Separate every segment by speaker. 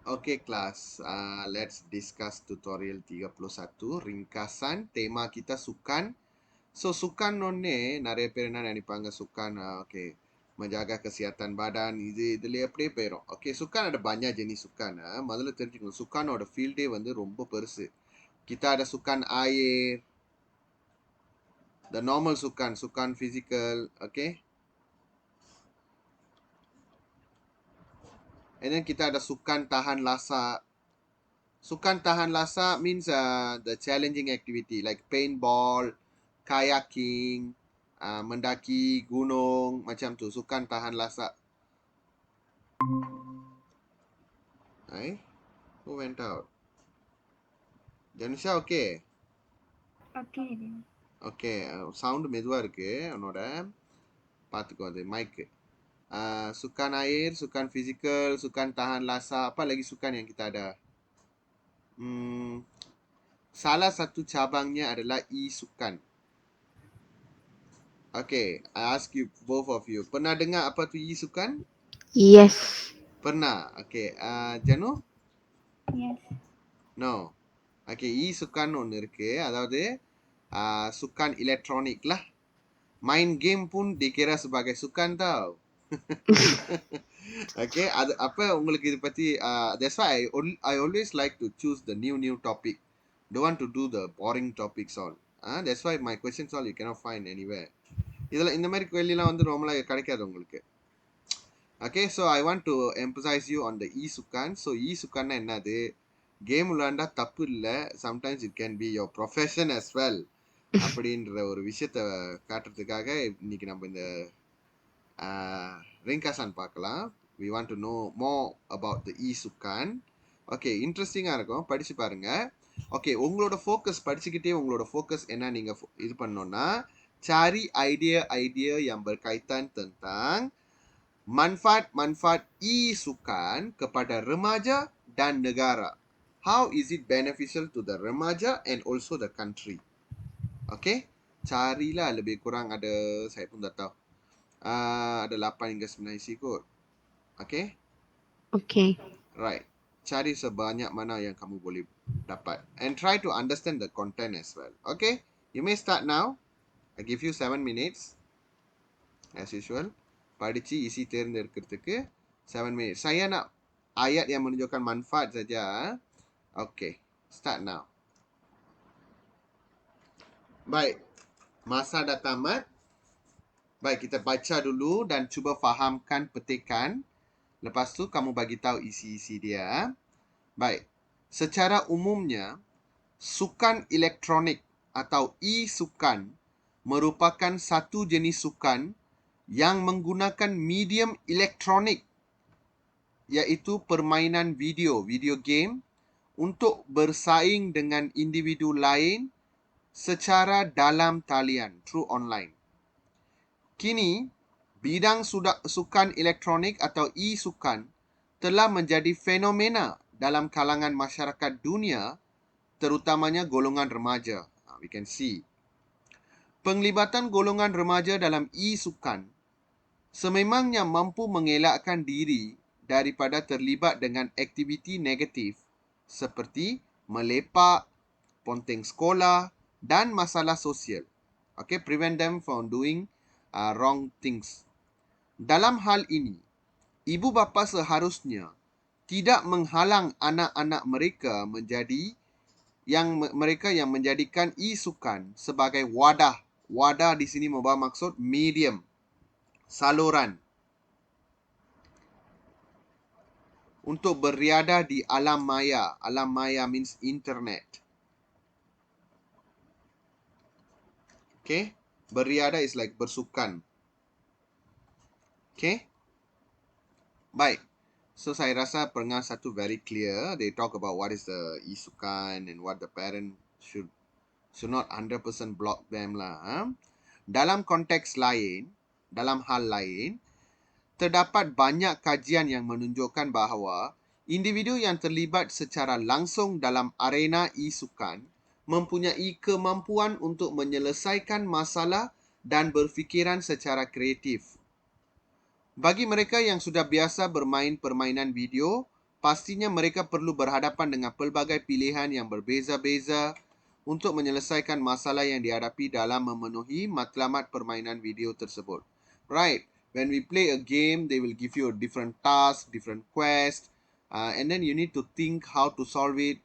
Speaker 1: Okay, kelas. Let's discuss tutorial 31. Ringkasan. Tema kita sukan. So, sukan nonne, நிறைய பேர் என்ன நினைப்பாங்க sukan, okay, menjaga kesihatan badan, இதுல எப்படி போயிரும். Okay, sukan ada banyak jenis sukan. முதல்ல தெரிஞ்சுக்கணும், சுக்கானோட ஃபீல்டே வந்து ரொம்ப பெருசு. Kita ada sukan air, the normal sukan, sukan physical, okay. And then kita ada sukan tahan lasak. Sukan tahan lasak means the challenging activity like paintball, kayaking, mendaki gunung, macam tu. Sukan tahan lasak. Hai, who went out? Janusha, okay?
Speaker 2: Okay.
Speaker 1: Okay, sound மெதுவா இருக்கு உன்னோட. பார்த்துக்கோ அது மைக்கு. Sukan air, sukan fizikal, sukan tahan lasak. Apa lagi sukan yang kita ada? Salah satu cabangnya adalah e-sukan. Okay, I ask you, both of you. Pernah dengar apa tu e-sukan?
Speaker 3: Yes.
Speaker 1: Pernah. Okay, Janu?
Speaker 2: Yes.
Speaker 1: No. Okay, e-sukan ஒன்று இருக்கு. அதாவது sukan elektronik lah. Main game pun dikira sebagai sukan tau. Okay, அது அப்ப உங்களுக்கு இது பத்தி that's why I always like to choose the new topic. Don't want to do the boring topics all. That's why my questions all you cannot find anywhere. இதில் இந்த மாதிரி கேள்விலாம் வந்து நார்மலாக கிடைக்காது உங்களுக்கு. Okay, so I want to emphasize you on the e-sukan. So e-sukan என்னது? கேம் விளையாண்டா தப்பு இல்லை. Sometimes it can be your profession as well. அப்படின்ற ஒரு விஷயத்தை காட்டுறதுக்காக இன்னைக்கு நம்ம இந்த ரிங்காசான் பார்க்கலாம். We want to know more about the e-sukan. Okay, இன்ட்ரெஸ்டிங்காக இருக்கும், படிச்சு பாருங்க. ஓகே, உங்களோட ஃபோக்கஸ் படிச்சுக்கிட்டே உங்களோட ஃபோக்கஸ் என்ன நீங்கள் இது பண்ணோன்னா, cari idea yang berkaitan tentang manfaat-manfaat e-sukan kepada remaja dan negara. How is it beneficial to the remaja and also the country? Okay, carilah lebih kurang ada, saya pun tak tahu. Ada 8 hingga 9 isi kot. Okay?
Speaker 3: Okay.
Speaker 1: Right. Cari sebanyak mana yang kamu boleh dapat. And try to understand the content as well. Okay? You may start now. I give you 7 minutes. As usual. படிச்சு isi தேர்ந்தெடுக்கிறதுக்கு 7 minutes. Saya nak ayat yang menunjukkan manfaat saja. Okay. Start now. Baik. Masa dah tamat. Baik, kita baca dulu dan cuba fahamkan petikan. Lepas tu kamu bagi tahu isi-isi dia. Baik. Secara umumnya, sukan elektronik atau e-sukan merupakan satu jenis sukan yang menggunakan medium elektronik, iaitu permainan video game, untuk bersaing dengan individu lain secara dalam talian, through online. Kini, bidang sukan elektronik atau e-sukan telah menjadi fenomena dalam kalangan masyarakat dunia, terutamanya golongan remaja. We can see. Penglibatan golongan remaja dalam e-sukan sememangnya mampu mengelakkan diri daripada terlibat dengan aktiviti negatif seperti melepak, ponteng sekolah dan masalah sosial. Okay, prevent them from doing wrong things. Dalam hal ini, ibu bapa seharusnya tidak menghalang anak-anak mereka mereka yang menjadikan e-sukan sebagai wadah. Wadah di sini membawa maksud medium, saluran untuk beriadah di alam maya. Alam maya means internet. Okay, beriadah is like bersukan. Okay, baik. So saya rasa pendengar satu very clear. They talk about what is the e-sukan and what the parent should not 100% block them lah. Dalam konteks lain, dalam hal lain, terdapat banyak kajian yang menunjukkan bahawa individu yang terlibat secara langsung dalam arena e-sukan mempunyai kemampuan untuk menyelesaikan masalah dan berfikiran secara kreatif. Bagi mereka yang sudah biasa bermain permainan video, pastinya mereka perlu berhadapan dengan pelbagai pilihan yang berbeza-beza untuk menyelesaikan masalah yang dihadapi dalam memenuhi matlamat permainan video tersebut. Right. When we play a game, they will give you a different task, different quest, and then you need to think how to solve it.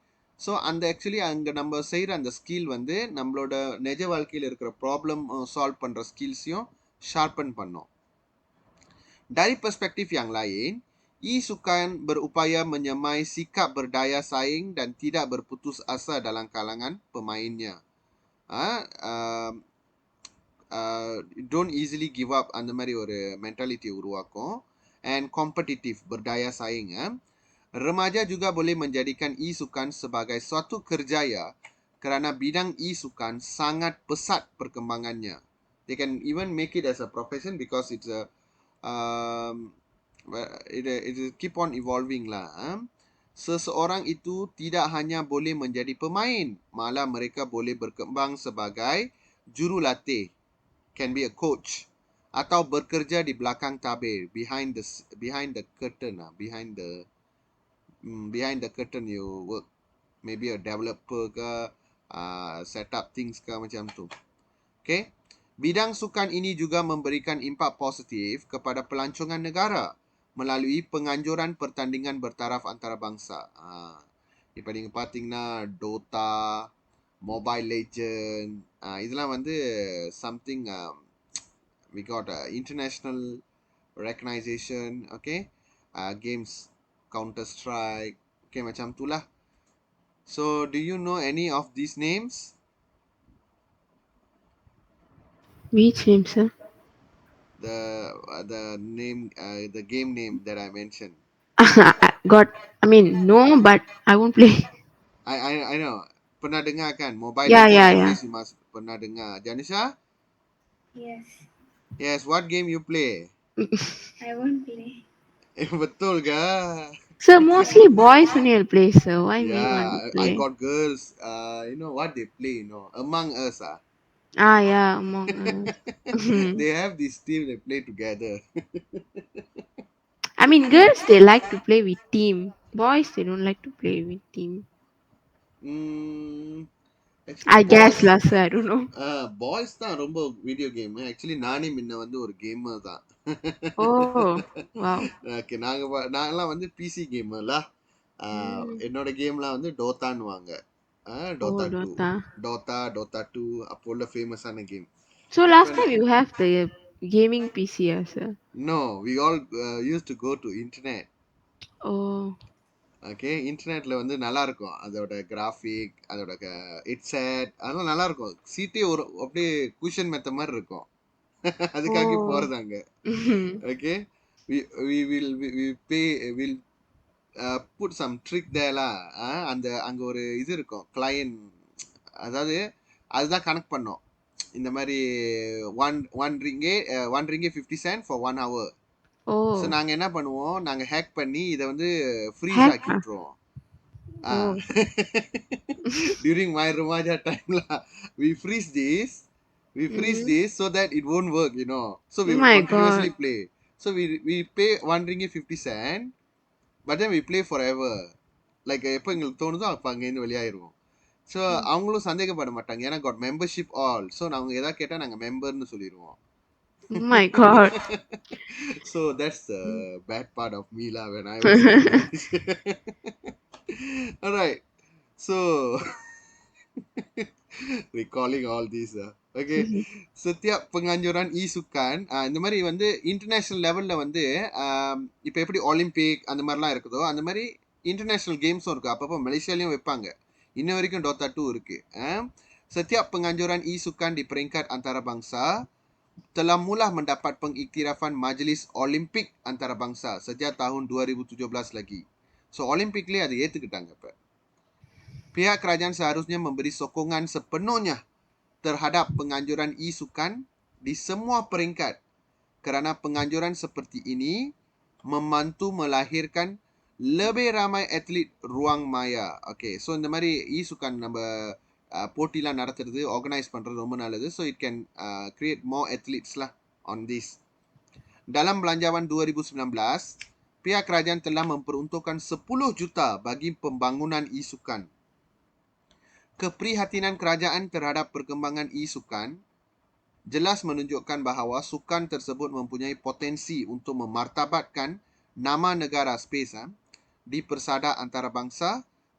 Speaker 1: So அந்த ஆக்சுவலி அங்கே நம்ம செய்கிற அந்த ஸ்கில் வந்து நம்மளோட நிஜ வாழ்க்கையில் இருக்கிற ப்ராப்ளம் சால்வ் பண்ணுற ஸ்கில்ஸையும் ஷார்பன் பண்ணோம். Dari perspektif yang lain, Sukan berupaya menyemai sikap berdaya saing dan tidak berputus asa dalam kalangan pemainnya. Don't easily give up அந்த மாதிரி ஒரு மென்டாலிட்டி உருவாக்கும். And competitive, berdaya saing. Remaja juga boleh menjadikan e-sukan sebagai suatu kerjaya kerana bidang e-sukan sangat pesat perkembangannya. They can even make it as a profession because it's a it keep on evolving lah. Seseorang itu tidak hanya boleh menjadi pemain, malah mereka boleh berkembang sebagai jurulatih, can be a coach, atau bekerja di belakang tabir, behind the curtain lah, behind the curtain you work, maybe a developer ke, set up things ke macam tu. Okay. Bidang sukan ini juga memberikan impak positif kepada pelancongan negara melalui penganjuran pertandingan bertaraf antarabangsa. இப்போ நீங்கள் பார்த்தீங்கன்னா Dota, Mobile Legend, இதெல்லாம் வந்து something we got international recognition, okay? Games, Counter-Strike, okay, macam tu lah. So, do you know any of these names?
Speaker 3: Which name, sir?
Speaker 1: The name, the game name that I mentioned.
Speaker 3: No, but I won't play.
Speaker 1: I know. Pernah dengar kan? Mobile
Speaker 3: Yeah,
Speaker 1: Legends,
Speaker 3: yeah,
Speaker 1: at
Speaker 3: yeah.
Speaker 1: least you must pernah dengar. Janisha?
Speaker 2: Yes.
Speaker 1: Yes, what game you play?
Speaker 2: I won't play.
Speaker 1: Betul ke?
Speaker 3: Sir, mostly boys only will play, sir. Why we
Speaker 1: Yeah,
Speaker 3: want to
Speaker 1: I
Speaker 3: play?
Speaker 1: got girls. You know what they play, you know? Among Us.
Speaker 3: Yeah, Among Us.
Speaker 1: They have this team, they play together.
Speaker 3: I mean, girls, they like to play with team. Boys, they don't like to play with team.
Speaker 1: Actually,
Speaker 3: I guess
Speaker 1: boys,
Speaker 3: lah, sir. I don't know.
Speaker 1: boys தான் ரொம்ப video game. Actually நானே முன்ன வந்து ஒரு கேமர் தான்.
Speaker 3: Oh, wow.
Speaker 1: Okay, நாங்கெல்லாம் வந்து பிசி கேமர்ல. என்னோட கேம்லாம் வந்து டோத்தான்னுவாங்க. Dota 2.
Speaker 3: Dota.
Speaker 1: Dota 2 அப்போ உள்ள ஃபேமஸான game.
Speaker 3: So last time you have the gaming PC, sir?
Speaker 1: No, we all used to go to internet.
Speaker 3: Oh.
Speaker 1: Okay, இன்டர்நெட்ல வந்து நல்லா இருக்கும். அதோட கிராஃபிக், அதோட ஹெட்செட் அதெல்லாம் நல்லா இருக்கும். சீட்டே ஒரு அப்படியே குஷன் மெத்த மாதிரி இருக்கும். அதுக்காக போறதாங்க. Okay, we pay will put some trick there lah. அங்க ஒரு இது இருக்கும், கிளையன்ட், அதாவது அதுதான் கனெக்ட் பண்ணோம். இந்த மாதிரி ஒன் ரிங்கே 50 cent for 1 hour. ஸோ நாங்கள் என்ன பண்ணுவோம், நாங்கள் ஹேக் பண்ணி இதை வந்து ஃப்ரீஸ் ஆக்கி விட்டுருவோம். During my Remaja time lah, we freeze this so that it won't work, you know. So we will continuously play. So we pay 1 ringgit 50 cent, but then we play forever. Like எப்போ எங்களுக்கு தோணுதோ அப்போ அங்கேருந்து வெளியாயிருவோம். ஸோ அவங்களும் சந்தேகப்பட மாட்டாங்க, ஏன்னா got membership all. ஸோ நாங்கள் எதாவது கேட்டால் நாங்கள் மெம்பர்னு சொல்லிடுவோம்.
Speaker 3: Oh my god.
Speaker 1: So that's the bad part of me lah when I was in Malaysia. Alright, so recalling all these. Okay, setiap penganjuran e-sukan இந்த மாதிரி வந்து இன்டர்நேஷனல் லெவலில் வந்து இப்போ எப்படி ஒலிம்பிக் அந்த மாதிரிலாம் இருக்குதோ அந்த மாதிரி இன்டர்நேஷனல் கேம்ஸும் இருக்குது. அப்பப்போ மலேசியாலையும் வைப்பாங்க. இன்ன வரைக்கும் Dota 2 இருக்கு. Setiap penganjuran e-sukan di peringkat antarabangsa telah mula mendapat pengiktirafan Majlis Olimpik Antarabangsa sejak tahun 2017 lagi. So Olimpiknya ada ஏத்துக்கிட்டாங்க இப்ப. Pihak kerajaan seharusnya memberi sokongan sepenuhnya terhadap penganjuran e-sukan di semua peringkat kerana penganjuran seperti ini membantu melahirkan lebih ramai atlet ruang maya. Okay, so இந்த மாதிரி e-sukan நம்ம போட்டிலாம் நடத்துறது, ஆர்கனைஸ் பண்ணுறது ரொம்ப நல்லது. So it can create more athletes lah on this. Dalam belanjawan 2019, pihak kerajaan telah memperuntukkan 10 juta bagi pembangunan e-sukan. Keprihatinan kerajaan terhadap perkembangan e-sukan jelas menunjukkan bahawa sukan tersebut mempunyai potensi untuk memartabatkan nama negara di persada antarabangsa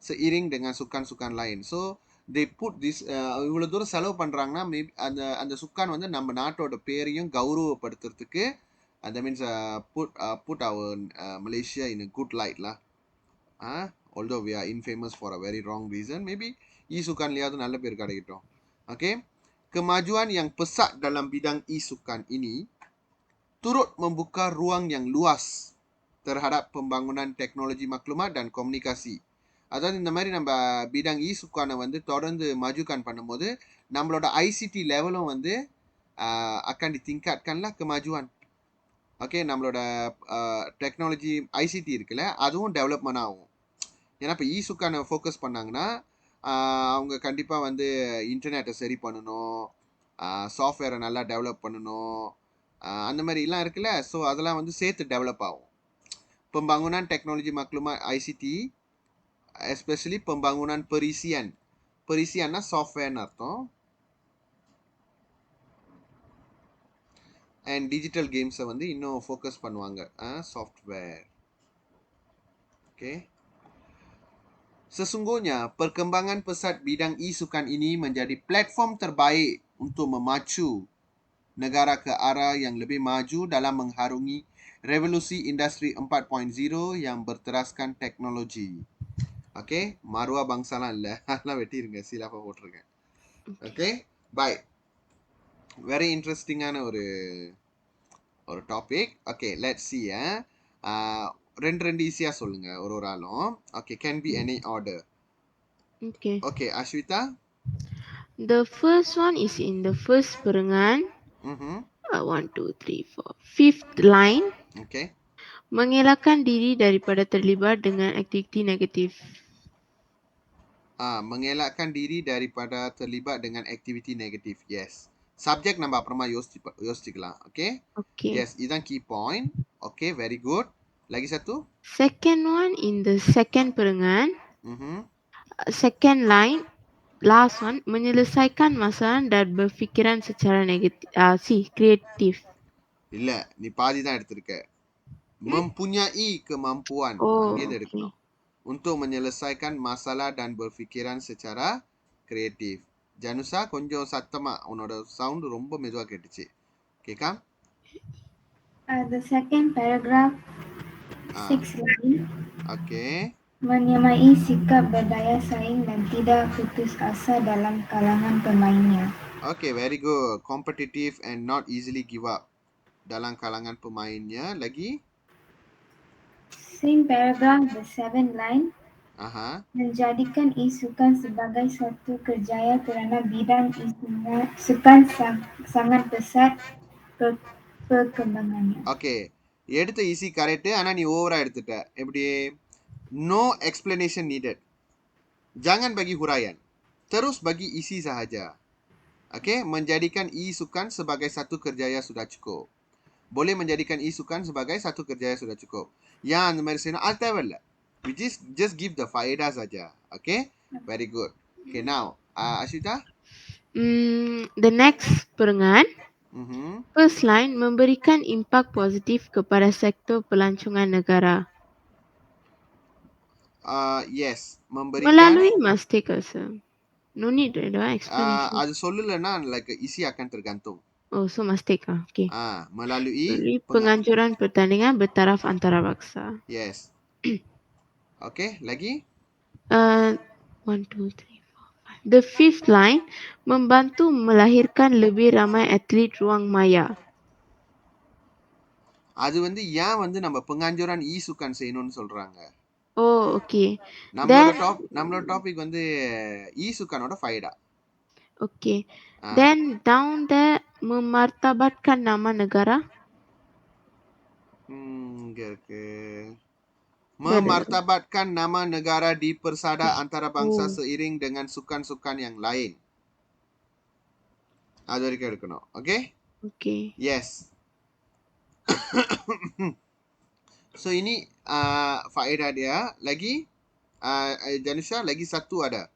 Speaker 1: seiring dengan sukan-sukan lain. So they put this இவ்வளவு தூரம் செலவு பண்றாங்கன்னா அந்த சுக்கான் வந்து நம்ம நாட்டோட பேரையும் கௌரவப்படுத்துறதுக்கு that means put our Malaysia in a good light lah. Although we are infamous for a very wrong reason, maybe e-sukanliyaவது நல்ல பேர் கிடைக்கட்டும். Okay. Kemajuan yang pesat dalam bidang e-sukan ini turut membuka ruang yang luas terhadap pembangunan teknologi maklumat dan komunikasi. அதாவது இந்த மாதிரி நம்ம பீடாங் இ-சுக்கானை வந்து தொடர்ந்து majukan பண்ணும்போது நம்மளோட ஐசிடி லெவலும் வந்து akan ditingkatkanlah kemajuan. ஓகே, நம்மளோட டெக்னாலஜி ஐசிடி இருக்குல்ல, அதுவும் டெவலப்மெண்ட் ஆகும். ஏன்னா இப்போ இ-சுக்கானை ஃபோக்கஸ் பண்ணாங்கன்னா அவங்க கண்டிப்பாக வந்து இன்டர்நெட்டை சரி பண்ணணும், சாஃப்ட்வேரை நல்லா டெவலப் பண்ணணும், அந்த மாதிரிலாம் இருக்குல்ல. ஸோ அதெல்லாம் வந்து சேர்த்து டெவலப் ஆகும். Pembangunan teknologi maklumat ICT, especially pembangunan perisian. Perisianna software அர்த்தம். And digital games வந்து இன்னும் ஃபோக்கஸ் பண்ணுவாங்க. Software. Okay. Sesungguhnya, perkembangan pesat bidang e-sukan ini menjadi platform terbaik untuk memacu negara ke arah yang lebih maju dalam mengharungi revolusi industri 4.0 yang berteraskan teknologi. Okay, maruah bangsaலாம் இல்ல, அதெல்லாம் வெட்டிருங்க, சீலாப்பா போட்டிருக்கேன். Okay, bye. Very interesting ஆன ஒரு topic. Okay, let's see. ரெண்டு ஈஸியா சொல்லுங்க ஒரு ஆளும். Okay, can be any order.
Speaker 3: Okay.
Speaker 1: Okay, Ashwita.
Speaker 3: The first one is in the first perengan. 1, 2, 3, 4. Fifth line.
Speaker 1: Okay.
Speaker 3: Mengelakkan diri daripada terlibat dengan aktiviti negatif.
Speaker 1: Mengelakkan diri daripada terlibat dengan aktiviti negatif. Yes. Subject நம்ம அப்புறமா யோசிச்சுக்கலாம். Okay.
Speaker 3: Okay.
Speaker 1: Yes, இதுதான் key point. Okay, very good. Lagi satu.
Speaker 3: Second one in the second perengan.
Speaker 1: Mhm.
Speaker 3: Second line. Last one, menyelesaikan masalah dan berfikiran secara kreatif.
Speaker 1: இல்ல, நீ பாதி தான் எடுத்திருக்க. Mempunyai kemampuan. அங்கேயே எடுக்கணும். Untuk menyelesaikan masalah dan berfikiran secara kreatif. Janusa, கொஞ்சம் சத்தமா, உன்னோட சவுண்ட் ரொம்ப மெதுவா கேட்டுச்சு. கேக்கா?
Speaker 2: The second paragraph, 6th line.
Speaker 1: Okay.
Speaker 2: Menyamai sikap berdaya saing dan tidak putus asa dalam kalangan pemainnya.
Speaker 1: Okay, very good. Competitive and not easily give up dalam kalangan pemainnya. Lagi?
Speaker 2: Same paragraph, the 7th line.
Speaker 1: Menjadikan
Speaker 2: e-sukan sebagai suatu kerjaya kerana bidang e-sukan sangat pesat perkembangannya.
Speaker 1: Okay, எடுத்த easy correct. ஆனா நீ ஓவரா எடுத்துட்ட. எப்படி? No explanation needed. Jangan bagi huraian. Terus bagi isi sahaja. Okay, menjadikan e-sukan sebagai satu kerjaya sudah cukup. Boleh menjadikan e-sukan sebagai satu kerjaya sudah cukup. Yang அந்த மாதிரி செய்யணும் அது தேவையில்லை. We just give the faedah saja. Okay, very good. Okay, now Ashita.
Speaker 3: The next perengan. First line, memberikan impak positif kepada sektor pelancongan negara.
Speaker 1: Yes, memberikan.
Speaker 3: Melalui must take also. No need explanation.
Speaker 1: அது சொல்லலன்னா like isi akan tergantung.
Speaker 3: Oh, so must take. Okay.
Speaker 1: Melalui
Speaker 3: penganjuran pertandingan bertaraf antarabangsa.
Speaker 1: Yes. Okay, lagi?
Speaker 3: 1, 2, 3, 4, 5. The fifth line, membantu melahirkan lebih ramai atlet ruang maya.
Speaker 1: அது வந்து ஏன் வந்து நம்ம penganjuran e-sukan செய்யணும்னு சொல்றாங்க.
Speaker 3: Oh, okay.
Speaker 1: நம்மளோட டாபிக் வந்து e-sukanோட faedah.
Speaker 3: Okay. Then down there, memartabatkan nama negara.
Speaker 1: இங்க இருக்கு. Memartabatkan nama negara di persada antarabangsa seiring dengan sukan-sukan yang lain. அது வரைக்கும் எடுக்கணும். Okay?
Speaker 3: Okay.
Speaker 1: Yes. So ini faedah dia. Lagi Janusha, lagi satu ada.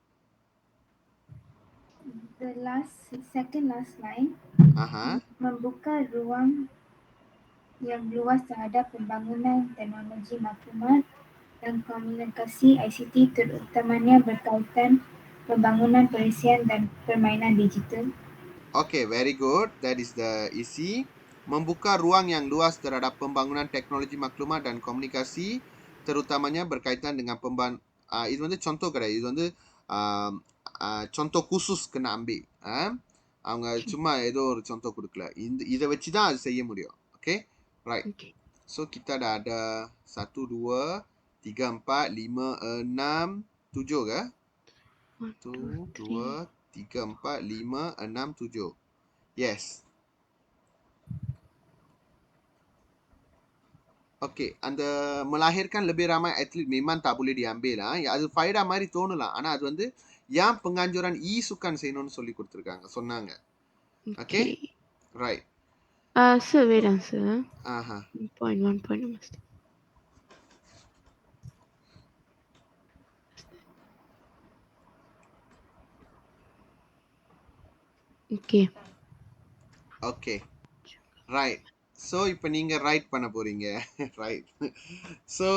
Speaker 2: The second last line,
Speaker 1: Aha.
Speaker 2: membuka ruang yang luas terhadap pembangunan teknologi maklumat dan komunikasi ICT terutamanya berkaitan pembangunan perisian dan permainan digital.
Speaker 1: Okay, very good. That is the isi. Membuka ruang yang luas terhadap pembangunan teknologi maklumat dan komunikasi, terutamanya berkaitan dengan இது வந்து contoh கிடையாது. இது வந்து contoh khusus kena ambil. அவங்க
Speaker 3: Okay.
Speaker 1: சும்மா ஏதோ ஒரு contoh கொடுக்கல. இதை வச்சு தான் அது செய்ய முடியும். Okay, right.
Speaker 3: Okay.
Speaker 1: So kita dah ada 1, 2, 3, 4, 5, 6, 7 ke?
Speaker 3: 1,
Speaker 1: 1,
Speaker 3: 2, 3.
Speaker 1: 2, 3, 4, 5, 6, 7. Yes. Okay, அந்த melahirkan lebih ramai atlet memang tak boleh diambil lah. Ya, அது faedah மாதிரி தோணலாம். ஆனா அது வந்து ஏன் penganjuran ஈசுக்கான் செய்யணும்னு சொல்லி கொடுத்திருக்காங்க சொன்னாங்க. Okay,
Speaker 3: Okay.
Speaker 1: right.
Speaker 3: Sir, wait answer.
Speaker 1: Aha.
Speaker 3: 1 point must. Okay.
Speaker 1: Okay, right. So இப்போ நீங்க ரைட் பண்ண போறீங்க. Right. So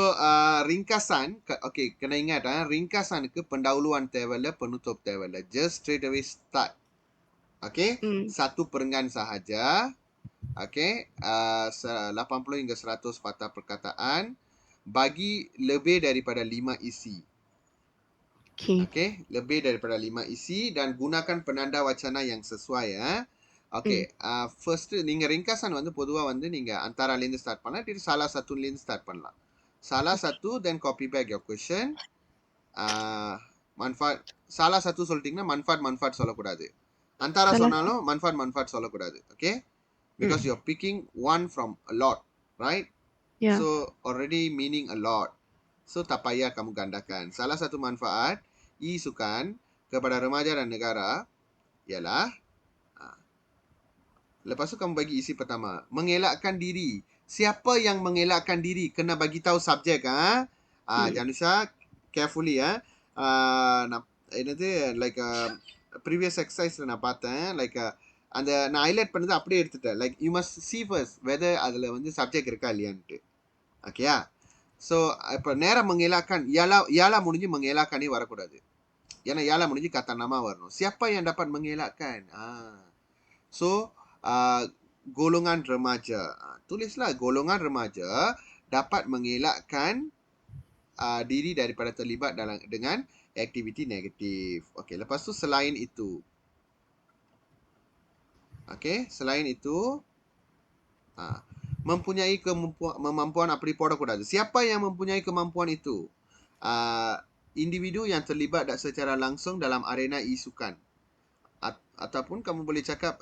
Speaker 1: ringkasan, okay, kena ingat ringkasanuக்கு pendahuluan தேவையில்ல, penutup தேவையில்ல. Just straight away start. Okay, satu perenggan sahaja. Okay, 80 hingga 100 patah perkataan. Bagi lebih daripada 5 isi.
Speaker 3: Okay.
Speaker 1: Okay, lebih daripada 5 isi dan gunakan penanda wacana yang sesuai. Okay, first நீங்க ringkasan வந்து பொதுவா வந்து நீங்க antaraலேருந்து ஸ்டார்ட் பண்ணலாம், இது salah satuலேருந்து ஸ்டார்ட் பண்ணலாம். Salah satu, then copy back your question. Manfaat, salah satu சொல்லிட்டீங்கன்னா manfaat சொல்லக்கூடாது. Antara சொன்னாலும் manfaat சொல்லக்கூடாது. Okay, because you're picking one from a lot, right?
Speaker 3: Yeah.
Speaker 1: So already meaning a lot. So tak payah kamu gandakan. Salah satu manfaat isukan kepada remaja dan negara ialah, lepas tu kamu bagi isi pertama, mengelakkan diri. Siapa yang mengelakkan diri kena bagi tahu subjek. Janusha, carefully என்னது like previous exercise நான் பார்த்தேன், like அந்த நான் ஹைலைட் பண்ணது அப்படியே எடுத்துட்டேன். Like you must see first whether அதுல வந்து subject இருக்கா இல்லையான்ட்டு. ஓகேயா? ஸோ இப்போ நேரம் mengelakkan, ialah முடிஞ்சு mengelakkanே வரக்கூடாது. ஏன்னா ialah முடிஞ்சு kata nama வரணும். Siapa yang dapat mengelakkan? So golongan remaja. Tulislah golongan remaja dapat mengelakkan diri daripada terlibat dengan aktiviti negatif. Okey, lepas tu selain itu. Okey, selain itu mempunyai kemampuan apa போடக்கூடாது. Siapa yang mempunyai kemampuan itu? Individu yang terlibat secara langsung dalam arena e-sukan. Ataupun kamu boleh cakap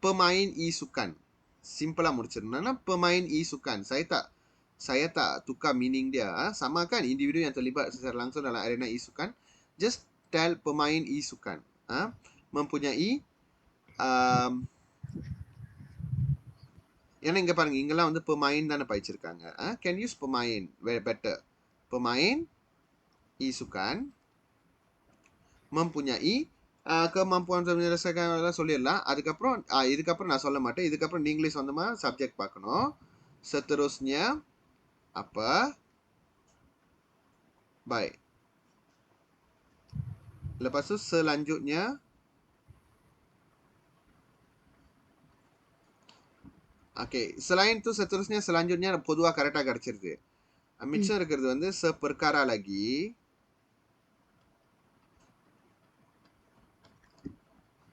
Speaker 1: pemain e-sukan. Simple lah முடிச்சிடணும். Pemain e-sukan. Saya tak tukar meaning dia. Sama kan individu yang terlibat secara langsung dalam arena e-sukan. Just tell pemain e-sukan. Mempunyai ஏன்னா இங்க பாருங்க, இங்கெல்லாம் வந்து pemain தானே படிச்சிருக்காங்க. Can use pemain very better. Pemain isukan mempunyai kemampuan menyelesaikan சொல்லிடலாம். அதுக்கப்புறம் இதுக்கப்புறம் நான் சொல்ல மாட்டேன். இதுக்கப்புறம் நீங்களே சொந்தமா சப்ஜெக்ட் பார்க்கணும். Seterusnya apa? Baik. Lepas tu selanjutnya okay, selain tu seterusnya selanjutnya பொதுவா கரெக்டா கிடைச்சிருது. மிச்சம் இருக்கிறது வந்து seperkara lagi.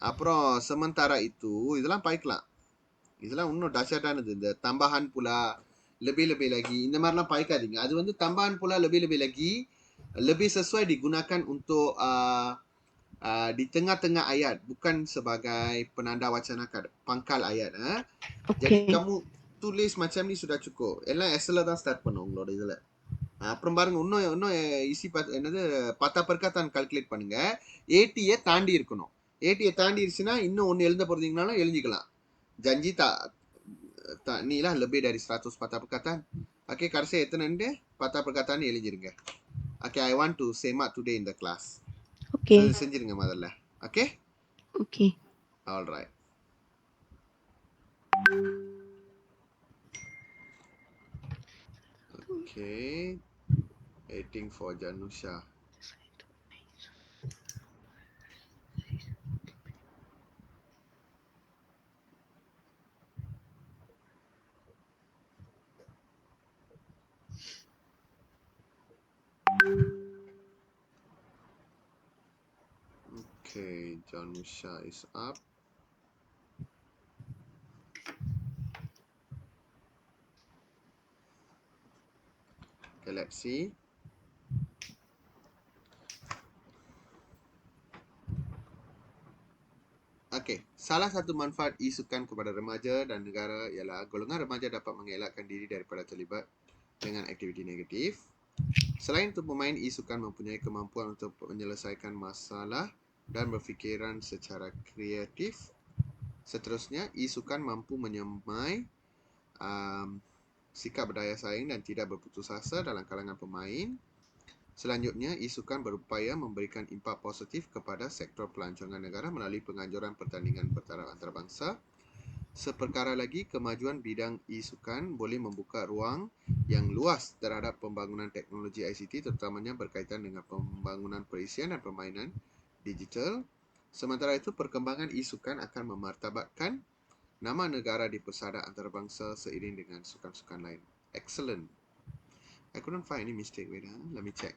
Speaker 1: அப்புறம் sementara itu, இதெல்லாம் பாய்க்கலாம். இதெல்லாம் இன்னும் டஷாட்டானது. இந்த tambahan pula, lebih-lebih lagi, இந்த மாதிரிலாம் பாய்க்காதீங்க. அது வந்து tambahan pula, lebih-lebih lagi, lebih sesuai digunakan untuk di tengah-tengah ayat, bukan sebagai penanda wacana pangkal ayat. Jadi kamu tulis macam ni sudah cukup. எல்லாம் எஸ்ல தான் ஸ்டார்ட் பண்ணும் உங்களோட இதுல. அப்புறம் பாருங்க, இன்னும் ஈஸி என்னது பத்தா perkataan கால்குலேட் பண்ணுங்க. 80 தாண்டி இருக்கணும். 80 தாண்டிடுச்சுன்னா இன்னும் ஒன்று எழுத போறீங்கனாலும் எழுதிக்கலாம். Janji tak ni lah lebih dari 100 patah perkataan. Okay, கடைசி எத்தனை பத்தா perkataan எழுதிருங்க. Okay, I want to semak today in the class.
Speaker 3: Okay.
Speaker 1: செஞ்சிருங்க முதல்ல. Okay?
Speaker 3: Okay.
Speaker 1: All right. Okay. Waiting for Janusha. Okay, Janusha is up. Okay, let's see. Okay, salah satu manfaat e-sukan kepada remaja dan negara ialah golongan remaja dapat mengelakkan diri daripada terlibat dengan aktiviti negatif. Selain itu, pemain e-sukan mempunyai kemampuan untuk menyelesaikan masalah dan berfikiran secara kreatif. Seterusnya, e-sukan mampu menyemai sikap berdaya saing dan tidak berputus asa dalam kalangan pemain. Selanjutnya, e-sukan berupaya memberikan impak positif kepada sektor pelancongan negara melalui penganjuran pertandingan bertaraf antarabangsa. Seperkara lagi, kemajuan bidang e-sukan boleh membuka ruang yang luas terhadap pembangunan teknologi ICT, terutamanya berkaitan dengan pembangunan perisian dan permainan digital. Sementara itu, perkembangan e-sukan akan memartabatkan nama negara di persada antarabangsa seiring dengan sukan-sukan lain. Excellent. I couldn't find any mistake. Wait, let me check.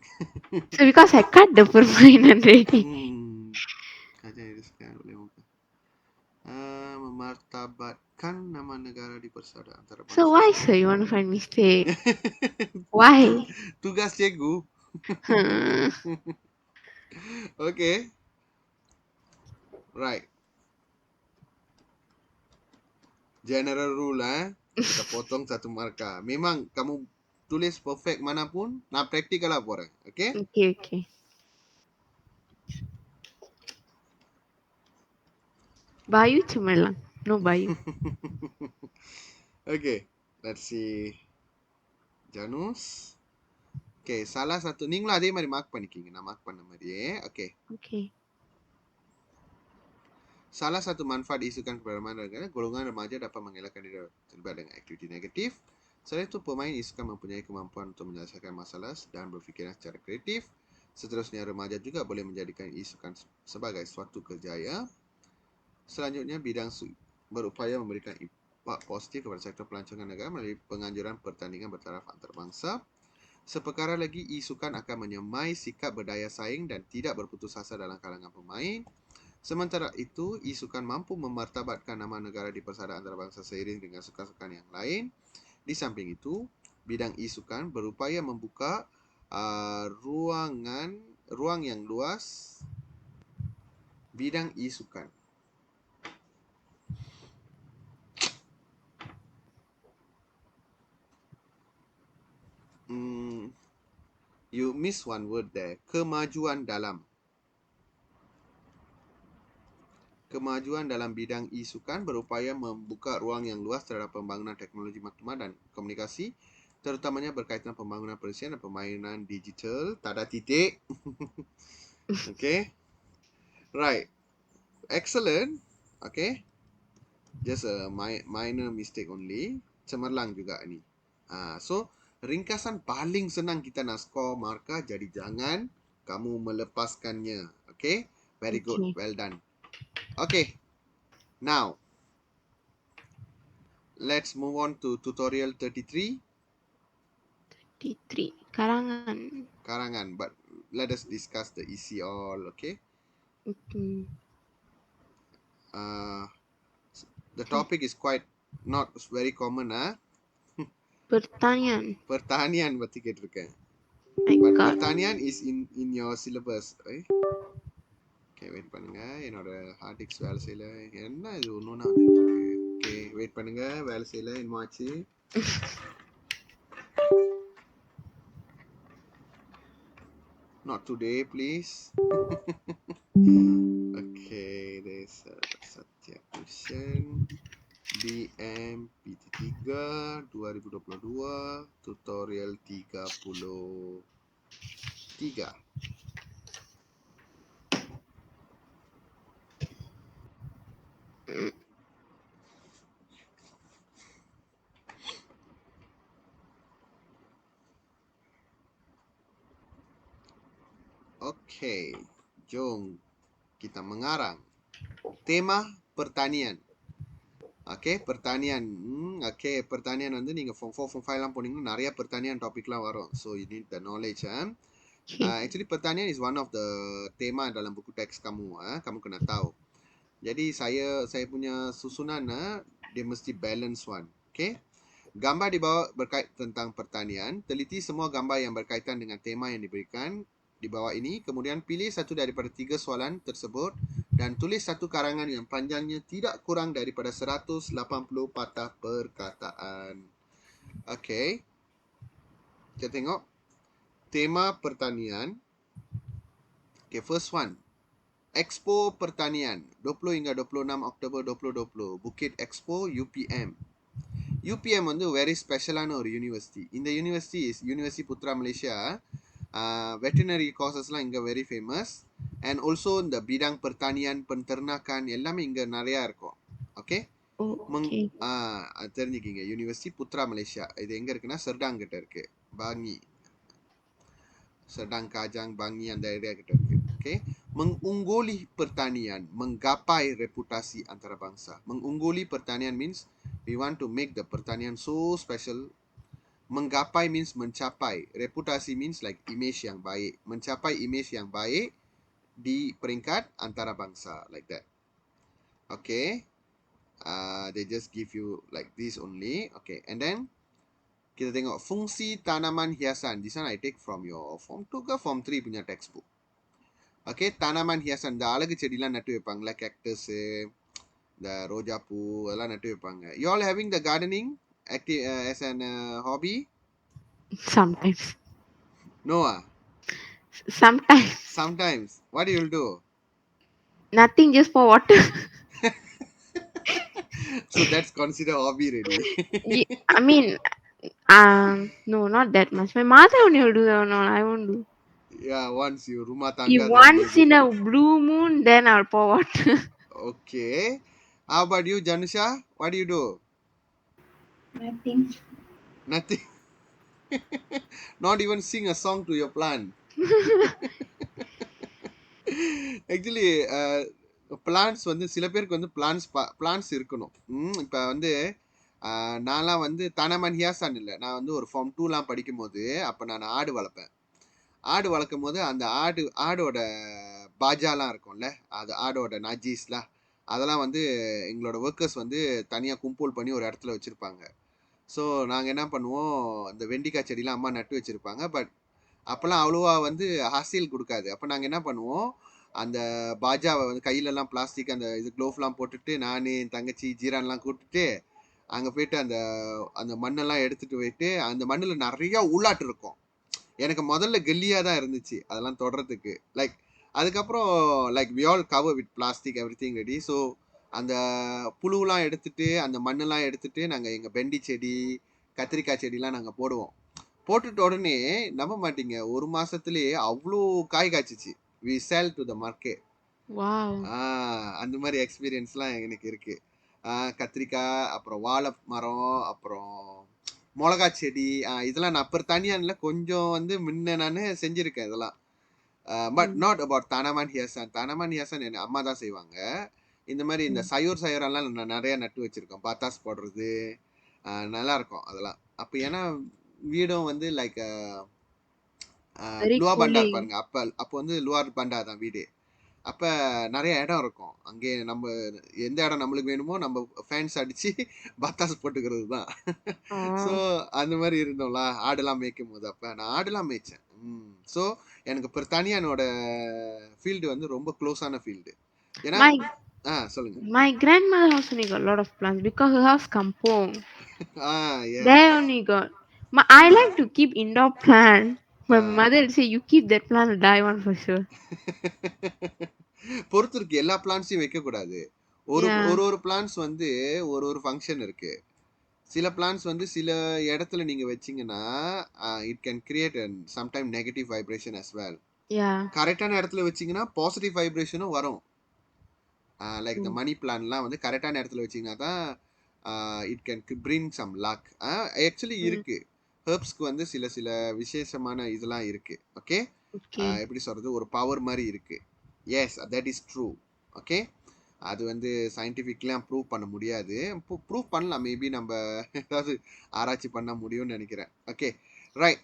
Speaker 3: So because I cut the permainan already.
Speaker 1: Kajian itu sekarang boleh buka. Memartabatkan nama negara di persada antarabangsa.
Speaker 3: So why sir you want to find mistake? Why?
Speaker 1: Tugas cikgu. Okay. Right. General rule kita potong satu markah. Memang kamu tulis perfect manapun, nak praktikal lah boleh. Okay?
Speaker 3: Okay. Bayu cemerlang. No Bayu.
Speaker 1: Okay. Let's see. Janus. Okay, salah satu நீங்களும் அதே மாதிரி மார்க் பண்ணிக்கிங்க. நான் மார்க் பண்ண மாதிரியே. Okay.
Speaker 3: Okay.
Speaker 1: Salah satu manfaat isukan kepada remaja, golongan remaja dapat mengelakkan diri terlibat dengan aktiviti negatif. Selain itu, pemain isukan mempunyai kemampuan untuk menyelesaikan masalah dan berfikiran secara kreatif. Seterusnya, remaja juga boleh menjadikan isukan sebagai suatu kerjaya. Selanjutnya, bidang berupaya memberikan impak positif kepada sektor pelancongan negara melalui penganjuran pertandingan bertaraf antarabangsa. Seperkara lagi, isukan akan menyemai sikap berdaya saing dan tidak berputus asa dalam kalangan pemain. Sementara itu, e-sukan mampu memartabatkan nama negara di persada antarabangsa seiring dengan sukan-sukan yang lain. Di samping itu, bidang e-sukan berupaya membuka ruang yang luas bidang e-sukan. You miss one word there. Kemajuan dalam. Kemajuan dalam bidang e-sukan berupaya membuka ruang yang luas terhadap pembangunan teknologi maklumat dan komunikasi, terutamanya berkaitan pembangunan perisian dan permainan digital. Tak ada titik. Okay. Right. Excellent. Okay. Just a minor mistake only. Cemerlang juga ni. So, ringkasan paling senang kita nak score markah, jadi jangan kamu melepaskannya. Okay. Very good.
Speaker 3: Okay.
Speaker 1: Well done. Okay. Now, let's move on to tutorial 33.
Speaker 3: 33. Karangan.
Speaker 1: But let us discuss the EC all, okay? The topic is quite not very common, Pertanian berarti கேட்டிருக்கேன். But pertanian is in your syllabus. Okay, wait பண்ணுங்க. என்னோட hard disk வேலை செய்யல. என்ன இது ஒண்ணுனா வந்துட்டு இருக்கு. Okay, wait பண்ணுங்க. வேலை செய்யல. என்னமாச்சு? Not today, please. Okay, there's Satya question. BM PT3 2022 tutorial 33. Okey, jom kita mengarang. Tema pertanian. Okay, pertanian. Okay, pertanian வந்து நீங்க form 4, form 5 எல்லாம் போனீங்கன்னா நிறைய pertanian topicலாம் வரும். So you need the knowledge.
Speaker 3: Okay.
Speaker 1: Actually pertanian is one of the tema dalam buku teks kamu. Kamu kena tahu. Jadi saya punya susunan dia mesti balance one. Okay. Gambar di bawah berkait tentang pertanian. Teliti semua gambar yang berkaitan dengan tema yang diberikan di bawah ini. Kemudian pilih satu daripada 3 soalan tersebut dan tulis satu karangan yang panjangnya tidak kurang daripada 180 patah perkataan. Okay. Kita tengok tema pertanian. Okay, first one. Expo Pertanian 20 hingga 26 Oktober 2020. Bukit Expo UPM. UPM வந்து very special-ஆன ஒரு university. இந்த university is University Putra Malaysia. Veterinary courses-லாம் இங்க very famous. And also இந்த bidang pertanian, penternakan எல்லாமே இங்க நிறைய இருக்கும். Okay?
Speaker 3: Okay.
Speaker 1: தெரிஞ்சுக்கிங்க. University Putra Malaysia. இது எங்க இருக்குன்னா Serdang கிட்ட இருக்கு. Bangi. Serdang, Kajang, Bangi அந்த area கிட்ட இருக்கு. Okay? Mengungguli pertanian, menggapai reputasi antarabangsa. Mengungguli pertanian means we want to make the pertanian so special. Menggapai means mencapai. Reputasi means like image yang baik. Mencapai image yang baik di peringkat antarabangsa. Like that. Okay. They just give you like this only. Okay. And then kita tengok fungsi tanaman hiasan. This one I take from your form 2 ke form 3 punya textbook. Okay, tanaman hiasan. இந்த அழகு செடிலாம் நட்டு வைப்பாங்களா, கேக்டஸ், இந்த ரோஜா பூ அதெல்லாம் நட்டு வைப்பாங்க. You all having the gardening as an hobby?
Speaker 3: Sometimes.
Speaker 1: No.
Speaker 3: Sometimes.
Speaker 1: Sometimes. What do you do?
Speaker 3: Nothing, just for water.
Speaker 1: So that's considered hobby already.
Speaker 3: I mean, no, not that much. My mother only will do that. No, I won't do.
Speaker 1: Yeah, once you rumah
Speaker 3: If
Speaker 1: tangga then
Speaker 3: once
Speaker 1: maybe.
Speaker 3: in a blue moon, then I'll pour water.
Speaker 1: Okay. How about you, Janusha? What do you do?
Speaker 2: Nothing.
Speaker 1: Nothing. Not even sing a song to your plant. Actually, plants வந்து சில பேருக்கு வந்து பிளான்ஸ் இருக்கணும். இப்போ வந்து நான்லாம் வந்து தனமன் ஹியாசான் இல்லை, நான் வந்து ஒரு ஃபார்ம் 2லாம் படிக்கும் போது அப்போ நான் ஆடு வளர்ப்பேன். ஆடு வளர்க்கும் போது அந்த ஆடோட பாஜாலாம் இருக்கும்ல, அது ஆடோட நஜீஸ்லாம் அதெல்லாம் வந்து எங்களோட ஒர்க்கர்ஸ் வந்து தனியாக கும்போல் பண்ணி ஒரு இடத்துல வச்சுருப்பாங்க. ஸோ நாங்கள் என்ன பண்ணுவோம், இந்த வெண்டிக்காய் செடிலாம் அம்மா நட்டு வச்சுருப்பாங்க. பட் அப்போல்லாம் அவ்வளோவா வந்து ஹாசில் கொடுக்காது. அப்போ நாங்கள் என்ன பண்ணுவோம், அந்த பாஜாவை வந்து கையிலலாம் பிளாஸ்டிக் அந்த இது க்ளோவ்லாம் போட்டுட்டு நான் என் தங்கச்சி ஜீரான்லாம் கூப்பிட்டுட்டு அங்கே போயிட்டு அந்த அந்த மண்ணெல்லாம் எடுத்துகிட்டு போயிட்டு அந்த மண்ணில் நிறையா உள்ளாட்டு இருக்கும். எனக்கு முதல்ல கெல்லியாக தான் இருந்துச்சு அதெல்லாம் தொடறதுக்கு. லைக் அதுக்கப்புறம் like we all cover with plastic everything ready. So அந்த புழுவெலாம் எடுத்துட்டு அந்த மண்ணெல்லாம் எடுத்துட்டு நாங்கள் எங்கள் பெண்டி செடி, கத்திரிக்காய் செடிலாம் நாங்கள் போடுவோம். போட்டுட்ட உடனே நம்ப மாட்டீங்க, ஒரு மாசத்துலயே அவ்வளோ காய் காய்ச்சிச்சு. we sell to the market.
Speaker 3: Wow.
Speaker 1: அந்த மாதிரி எக்ஸ்பீரியன்ஸ்லாம் எனக்கு இருக்கு. கத்திரிக்காய், அப்புறம் வாழை மரம், அப்புறம் மிளகா செடி, இதெல்லாம் நான் pertanianல கொஞ்சம் வந்து முன்ன நான் செஞ்சிருக்கேன் இதெல்லாம். பட் நாட் அபவுட் தனமன் ஹியாசான். தனமன் ஹியாசான் என் அம்மா தான் செய்வாங்க. இந்த மாதிரி இந்த சயோரெல்லாம் நான் நிறைய நட்டு வச்சிருக்கேன். பாத்தாஸ் போடுறது நல்லா இருக்கும் அதெல்லாம். அப்போ ஏன்னா வீடும் வந்து லைக்
Speaker 3: Very
Speaker 1: லுவா பண்டார்
Speaker 3: cooling.
Speaker 1: பாருங்க. அப்போ வந்து லுவார் பண்டார் தான் வீடு. அப்போ நிறைய இடம் இருக்கும். அங்கே நம்ம எந்த இடம் நம்மளுக்கு வேணுமோ நம்ம ஃபேன்ஸ் அடிச்சு பத்தாஸ் போட்டுக்கிறது தான். ஸோ அந்த மாதிரி இருந்தோம்ல ஆடுலாம் மேய்க்கும் போது. அப்போ நான் ஆடுலாம் மேய்ச்சேன். ஸோ எனக்கு பிரத்தானியானோட ஃபீல்டு வந்து ரொம்ப க்ளோஸான ஃபீல்டு. ஏன்னா சொல்லுங்க.
Speaker 3: My grandmother house only got a lot of plants because her house kampong.
Speaker 1: Yeah.
Speaker 3: There only got. I like to keep indoor plant. My mother will say, you keep that plant, will die one for sure.
Speaker 1: பொறுத்து இருக்கு. எல்லா பிளான்ட்ஸையும் வைக்கக்கூடாது. ஒரு
Speaker 3: Yeah.
Speaker 1: ஒரு பிளான்ஸ் வந்து ஒரு ஃபங்க்ஷன் இருக்கு. சில பிளான்ஸ் வந்து சில இடத்துல நீங்க வச்சீங்கன்னா it can create sometime negative vibration as well.
Speaker 3: Yeah.
Speaker 1: கரெக்டான இடத்துல வச்சீங்கன்னா பாசிட்டிவ் வைப்ரேஷனும் வரும். லைக் இந்த மணி பிளான்லாம் வந்து கரெக்டான இடத்துல வச்சீங்கன்னா தான் it can bring some luck. Actually இருக்கு. ஹெர்ப்ஸ்க்கு வந்து சில சில விசேஷமான இதெல்லாம் இருக்கு. Okay,
Speaker 3: Okay.
Speaker 1: எப்படி சொல்றது, ஒரு பவர் மாதிரி இருக்கு. Yes, that is true. Okay, அது வந்து சயின்டிஃபிக்லாம் ப்ரூவ் பண்ண முடியாது. ப்ரூவ் பண்ணலாம், மேபி நம்ம ஏதாவது ஆராய்ச்சி பண்ண முடியும்னு நினைக்கிறேன். Okay, right.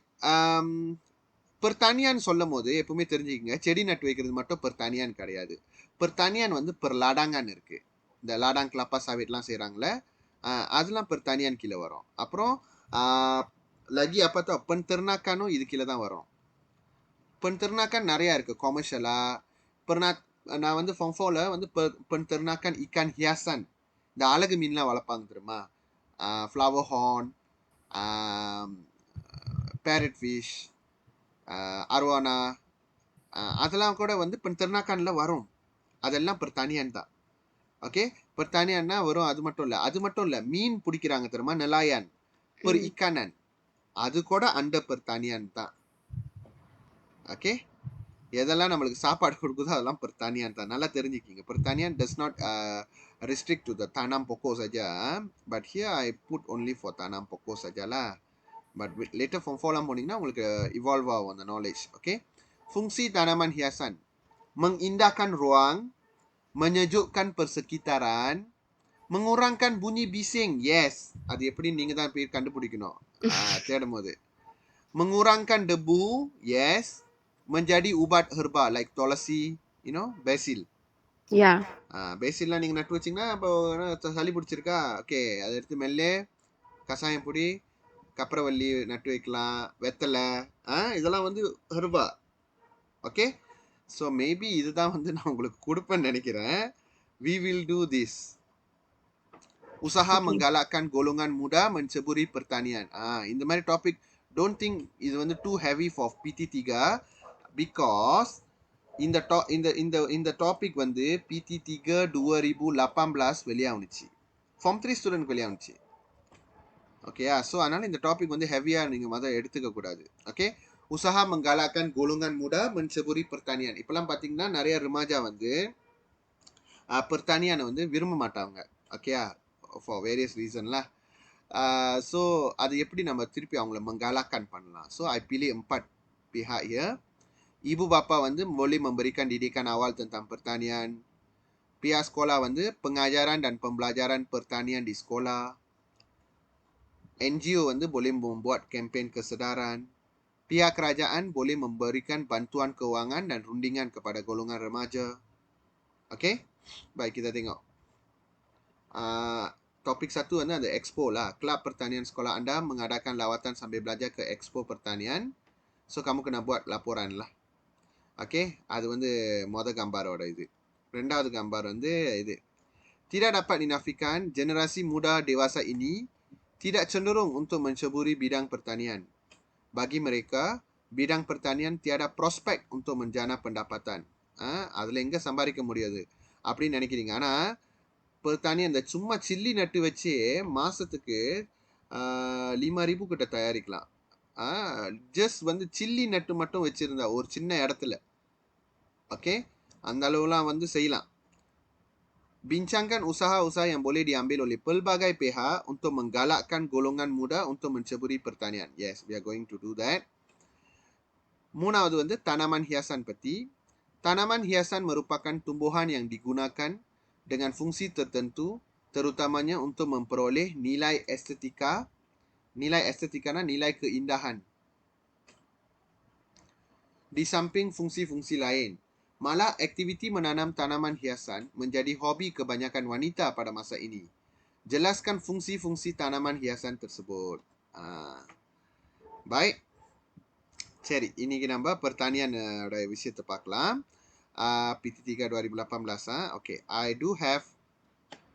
Speaker 1: பெர்தானியான்னு சொல்லும் போது எப்பவுமே தெரிஞ்சுக்கங்க, செடி நட்டு வைக்கிறது மட்டும் பெர்தானியான் கிடையாது. பெர்தானியான் வந்து லாடாங்கான் இருக்கு. இந்த லாடாங் கிளப்பா சாவிட்லாம் செய்கிறாங்களே, அதெல்லாம் பெர்தானியான் கீழே வரும். அப்புறம் லகி அப்போ பென்தெர்னாக்கானும் இது கீழே தான் வரும். பென்தெர்னாக்கான் நிறையா இருக்குது கொமர்ஷியலாக. நான் வந்து ஃபோல வந்து பென்தெர்னாக்கான் இக்கான் ஹியாசன், இந்த அழகு மீன்லாம் வளர்ப்பாங்க தெரியுமா, ஃப்ளவர் ஹார்ன், பேரட் ஃபிஷ், அர்வானா, அதெல்லாம் கூட வந்து பென்தெர்னாக்கானில் வரும். அதெல்லாம் பெர்தானியான் தான். ஓகே, பெர்தானியான்னா வரும். அது மட்டும் இல்லை மீன் பிடிக்கிறாங்க தெரியுமா, நெலாயான் ஒரு இக்கானன், அது கூட அந்த பெர்தானியான் தான். ஓகே, எதெல்லாம் நம்மளுக்கு சாப்பாடு கொடுக்குதோ அதெல்லாம் பெர்தானியான் தான். நல்லா தெரிஞ்சுக்கிங்க. பெர்தானியான் does not restrict to the tanam pokok saja, but here I put only for tanam pokok saja lah. But later form 4 போனீங்கன்னா உங்களுக்கு evolve ஆகும் அந்த knowledge. Okay, fungsi tanaman hiasan mengindahkan ruang, menyejukkan persekitaran, mengurangkan bunyi bising. Yes, அது எப்படி நீங்க தான் போய் கண்டுபிடிக்கணும் தேடும் போது. Mengurangkan debu. Yes. Menjadi ubat herba like tulasi, you know, basil.
Speaker 3: Yeah.
Speaker 1: பேசில்லாம் நீங்கள் நட்டு வச்சிங்கன்னா இப்போ சளி பிடிச்சிருக்கா, ஓகே, அதை எடுத்து மெல்லே கஷாயம் பொடி, கப்பரவள்ளி நட்டு வைக்கலாம், வெத்தலை, இதெல்லாம் வந்து ஹெர்பா. ஓகே, ஸோ மேபி இதுதான் வந்து நான் உங்களுக்கு கொடுப்பேன்னு நினைக்கிறேன். we will do this. Usaha menggalakkan golongan muda menceburi pertanian. இந்த மாதிரி டாபிக் டோன்ட் திங்க் இது வந்து too heavy for PT3 because இந்த டாபிக் வந்து PT3 2018 வெளியாகுச்சு, ஃபார்ம் 3 ஸ்டூடெண்ட் வெளியாகுச்சு. ஓகேயா, ஸோ அதனால இந்த டாபிக் வந்து ஹெவியாக நீங்கள் மொதல் எடுத்துக்க கூடாது. ஓகே, உசஹா மங்காலாக்கன் கோலுங்கன் மூடா மன்சபுரி பெர்தானியான். இப்போலாம் பார்த்தீங்கன்னா நிறைய ரிமாஜா வந்து பெர்தானியானை வந்து விரும்ப மாட்டாங்க. ஓகேயா, ஃபார் வேரியஸ் ரீசன்லாம். ஸோ அது எப்படி நம்ம திருப்பி அவங்கள மங்காலாக்கான் பண்ணலாம். So I pilih 4 pihak here. Ibu bapa வந்து boleh memberikan didikan awal tentang pertanian. Pihak sekolah வந்து pengajaran dan pembelajaran pertanian di sekolah. NGO வந்து boleh membuat kempen kesedaran. Pihak kerajaan boleh memberikan bantuan keuangan dan rundingan kepada golongan remaja. Okay, baik kita tengok. Topik 1 வந்து அந்த expo lah. Kelab pertanian sekolah anda mengadakan lawatan sambil belajar ke expo pertanian. So kamu kena buat laporan lah. Okay, அது வந்து gambaரோட இது. ரெண்டாவது gambar வந்து இது. Tidak dapat dinafikan generasi muda dewasa ini tidak cenderung untuk menceburi bidang pertanian. Bagi mereka, bidang pertanian tiada prospek untuk menjana pendapatan. அதில் எங்கே சம்பாதிக்க முடியாது அப்படின்னு நினைக்கிறீங்க. ஆனால் pertanian இந்த சும்மா சில்லி நட்டு வச்சு மாதத்துக்கு 5,000 கிட்ட தயாரிக்கலாம். ஜஸ்ட் வந்து சில்லி நட்டு மட்டும் வச்சுருந்தா ஒரு சின்ன இடத்துல. ஓகே, அந்த அளவுலாம் வந்து செய்யலாம். Bincangkan usaha-usaha yang boleh diambil oleh pelbagai pihak untuk menggalakkan golongan muda untuk menceburi pertanian. Yes, we are going to do that. மூணாவது வந்து tanaman hiasan peti. Tanaman hiasan merupakan tumbuhan yang digunakan dengan fungsi tertentu, terutamanya untuk memperoleh nilai estetika. Nilai estetika nilai keindahan. Di samping fungsi-fungsi lain. Malah aktiviti menanam tanaman hiasan menjadi hobi kebanyakan wanita pada masa ini. Jelaskan fungsi-fungsi tanaman hiasan tersebut. Baik. சரி, இன்னைக்கு நம்ம pertanian விஷயத்தை பார்க்கலாம். PT3 2018. Okay, I do have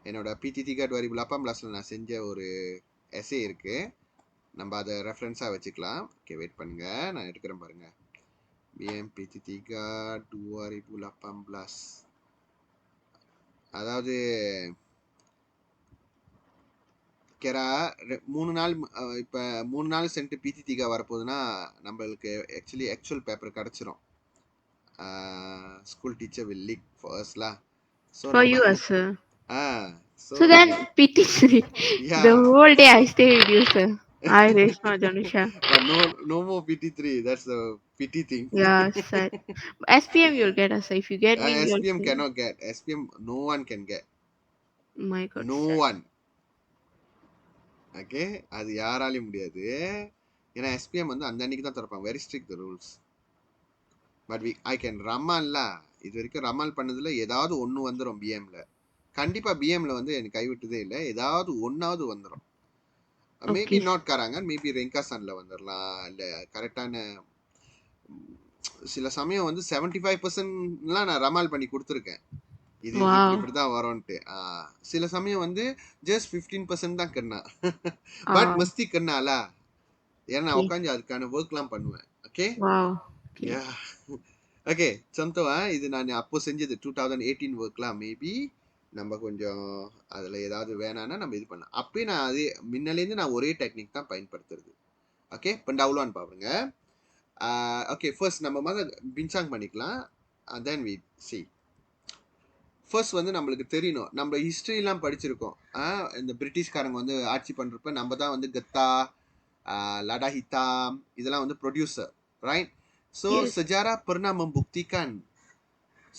Speaker 1: என்னோட PT3 2018 நான் செஞ்ச ஒரு எஸ்ஏ இருக்கு. நம்ம அதை ரெஃபரன்ஸாக வச்சுக்கலாம். ஓகே, வெயிட் பண்ணுங்க, நான் எடுக்கிறேன் பாருங்க. BMPT3 2018. அதாவது கெரா 3 நாள் இப்போ 3 நாள் சென்ட்டு PT3 வரப்போகுதுன்னா நம்மளுக்கு ஆக்சுவல் பேப்பர் கிடச்சிரும். School teacher will leak for us lah. So
Speaker 3: For
Speaker 1: நம்ம
Speaker 3: you also.
Speaker 1: So
Speaker 3: So then PT3.
Speaker 1: Yeah
Speaker 3: The whole day I stay with you, sir. I Reshma Janusha.
Speaker 1: but no more PT3, that's the PT thing.
Speaker 3: Yeah, sad. SPM you'll get us. If you get me, you'll
Speaker 1: SPM
Speaker 3: get.
Speaker 1: cannot get. SPM no one can get.
Speaker 3: My God,
Speaker 1: No
Speaker 3: sad.
Speaker 1: one. Okay, அது யாராலையும் முடியாது. ஏன்னா SPM வந்து அந்த அன்னைக்கு தான் திறப்பாங்க. Very strict the rules. But I can ரமால்ல, இது வரைக்கும் ரமால் பண்ணதுல ஏதாவது ஒன்று வந்துடும் பிஎம்ல. கண்டிப்பாக பிஎம்ல வந்து எனக்கு கைவிட்டதே இல்லை. ஏதாவது ஒன்றாவது வந்துடும். Maybe
Speaker 3: Okay.
Speaker 1: நாட் கராங்கன், மேபி ரெங்காசானில் வந்துடலாம். இல்லை கரெக்டான சில சமயம் வந்து 75%லாம் நான் ரமால் பண்ணி கொடுத்துருக்கேன். இது
Speaker 3: Wow.
Speaker 1: இப்படி தான் வரும்ன்ட்டு. சில சமயம் வந்து ஜஸ்ட் 15% தான் கண்ணா. பட் மஸ்தி கண்ணாலா, ஏன்னா நான்
Speaker 3: Okay.
Speaker 1: உட்காந்து அதுக்கான ஒர்க்லாம் பண்ணுவேன். Okay,
Speaker 3: Wow. Okay.
Speaker 1: Yeah okay. சொந்தவா இது நான் அப்போ செஞ்சது 2018 ஒர்க்லாம். மேபி நம்ம கொஞ்சம் அதில் ஏதாவது வேணான்னா நம்ம இது பண்ணலாம். அப்பயே நான் அதே முன்னாலேருந்து நான் ஒரே டெக்னிக் தான் பயன்படுத்துறது. ஓகே, பண்டாவலான்னு பாருங்க. ஓகே, ஃபர்ஸ்ட் நம்ம மாதிரி பின்சாங் பண்ணிக்கலாம். Then we C. ஃபர்ஸ்ட் வந்து நம்மளுக்கு தெரியணும், நம்ம ஹிஸ்ட்ரிலாம் படிச்சிருக்கோம். இந்த பிரிட்டிஷ்காரங்க வந்து ஆட்சி பண்ணுறப்ப நம்ம தான் வந்து கத்தா, லடா ஹித்தாம் இதெல்லாம் வந்து producer, right? So
Speaker 3: Yes.
Speaker 1: sejarah pernah membuktikan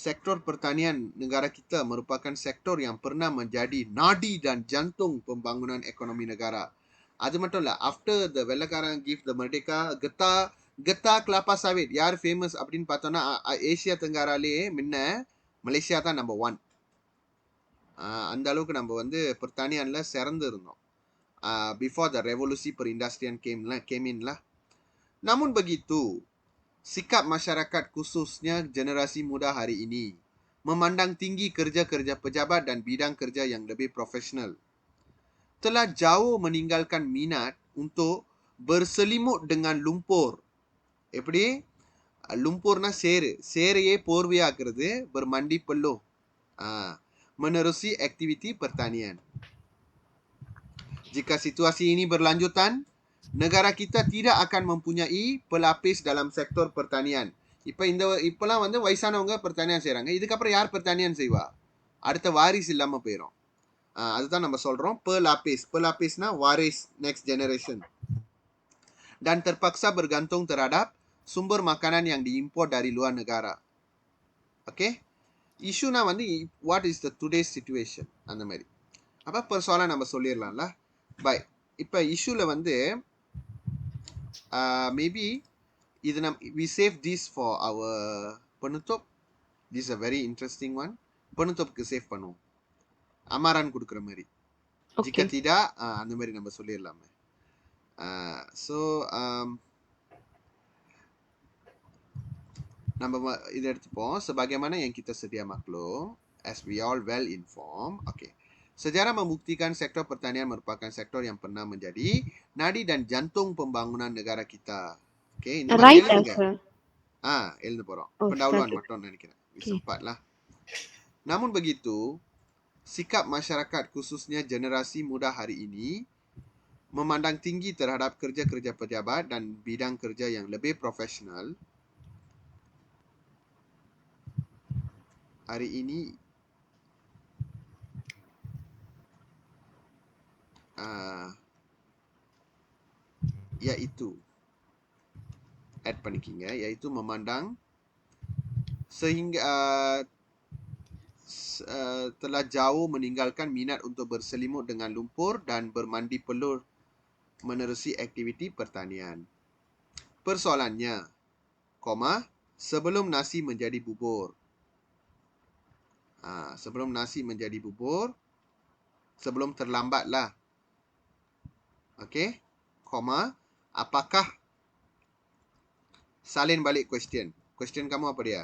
Speaker 1: sektor pertanian negara kita merupakan sektor yang pernah menjadi nadi dan jantung pembangunan ekonomi negara. அது மட்டும் இல்லை, ஆஃப்டர் த வெள்ளக்காரன் கிவ் த மர்டேக்கா, கத்தா கிளாப்பா சாவிட் யார் ஃபேமஸ் அப்படின்னு பார்த்தோன்னா ஏசியா தெங்காராலே முன்ன மலேசியா தான் நம்பர் 1. அந்த அளவுக்கு நம்ம வந்து பெர்தானியானில் சிறந்து இருந்தோம். பிஃபோர் த ரெவல்யூசி per industrian came in lah. Namun begitu, sikap masyarakat khususnya generasi muda hari ini memandang tinggi kerja-kerja pejabat dan bidang kerja yang lebih profesional. Telah jauh meninggalkan minat untuk berselimut dengan lumpur. எப்படி? lumpurனா சேரையே போர்வையாக்குறது, bermandi peluh. Menerusi aktiviti pertanian. Jika situasi ini berlanjutan, negara kita tidak akan mempunyai pelapis dalam sektor pertanian. இப்பெல்லாம் வந்து வயசானவங்க pertanian செய்கிறாங்க. இதுக்கப்புறம் யார் pertanian செய்வா? அடுத்த வாரிசு இல்லாமல் போயிடும். அதுதான் நம்ம சொல்கிறோம் pelapis waris, next generation. Dan terpaksa bergantung terhadap sumber makanan yang diimpor dari luar negara. Okay? இஷ்யூனா வந்து what is the today's situation, அந்த மாதிரி. அப்போ பர்சனலாக நம்ம சொல்லிடலாம்ல. பை இப்போ இஷ்யூவில் வந்து மேபி இது we save this for our பெனுத்தோப். This a very interesting one. பெனுத்தோப்புக்கு சேவ் பண்ணுவோம், அமாரான் கொடுக்குற மாதிரி. ஜிக்கா தீடா அந்த மாதிரி நம்ம சொல்லிடலாமே. ஸோ நம்ம இதை எடுத்துப்போம். Sebagaimana yang kita sedia maklum, as we all well informed, okay. Sejarah membuktikan sektor pertanian merupakan sektor yang pernah menjadi nadi dan jantung pembangunan negara kita. Okay, இந்த மாதிரி
Speaker 3: Right,
Speaker 1: எழுதுங்க.
Speaker 3: sir.
Speaker 1: எழுத போறோம்.
Speaker 3: Oh,
Speaker 1: pendahuluan
Speaker 3: started.
Speaker 1: மட்டும் நினைக்கிறேன்.
Speaker 3: Okay.
Speaker 1: Sempatlah. Namun begitu, sikap masyarakat khususnya generasi muda hari ini memandang tinggi terhadap kerja-kerja pejabat dan bidang kerja yang lebih profesional. Hari ini yaitu add பண்ணிக்கிங்க, yaitu memandang sehingga telah jauh meninggalkan minat untuk berselimut dengan lumpur dan bermandi peluh menerusi aktiviti pertanian. Persoalannya, sebelum nasi menjadi bubur. Sebelum nasi menjadi bubur, sebelum terlambatlah. Okey, apakah, salin balik question. Question kamu apa dia?